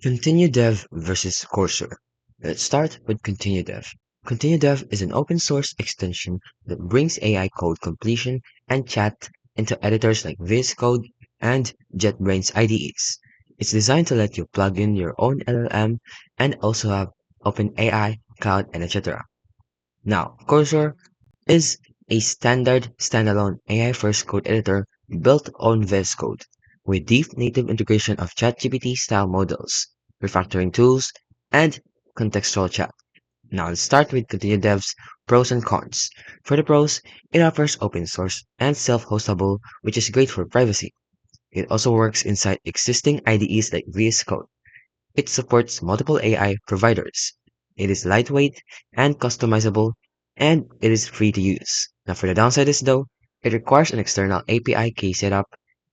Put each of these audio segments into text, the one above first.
Continue Dev versus Coursera. Let's start with Continue Dev. Continue Dev is an open source extension that brings AI code completion and chat into editors like VS Code and JetBrains IDEs. It's designed to let you plug in your own LLM and also have OpenAI, Cloud, and etc. Now, Cursor is a standard standalone AI-first code editor built on VS Code, with deep native integration of ChatGPT style models, refactoring tools, and contextual chat. Now let's start with Continue Dev's pros and cons. For the pros, it offers open source and self-hostable, which is great for privacy. It also works inside existing IDEs like VS Code. It supports multiple AI providers. It is lightweight and customizable, and it is free to use. Now for the downside is though, it requires an external API key setup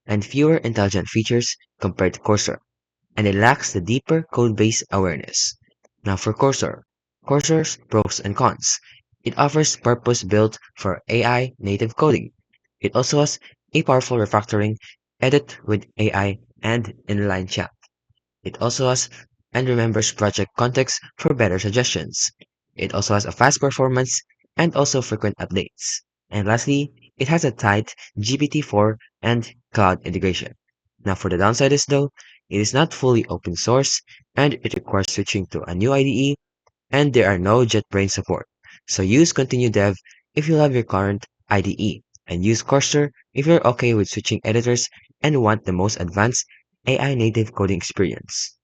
and fewer intelligent features compared to Cursor, and it lacks the deeper code-based awareness. Now for Cursor, Cursor's pros and cons. It offers purpose-built for AI native coding. It also has a powerful refactoring, edit with AI, and inline chat. It also has and remembers project context for better suggestions. It also has a fast performance and also frequent updates. And lastly, it has a tight GPT-4 and cloud integration. Now for the downside is though, it is not fully open source and it requires switching to a new IDE and there are no JetBrains support. So use Continue Dev if you love your current IDE and use Cursor if you're okay with switching editors and want the most advanced AI native coding experience.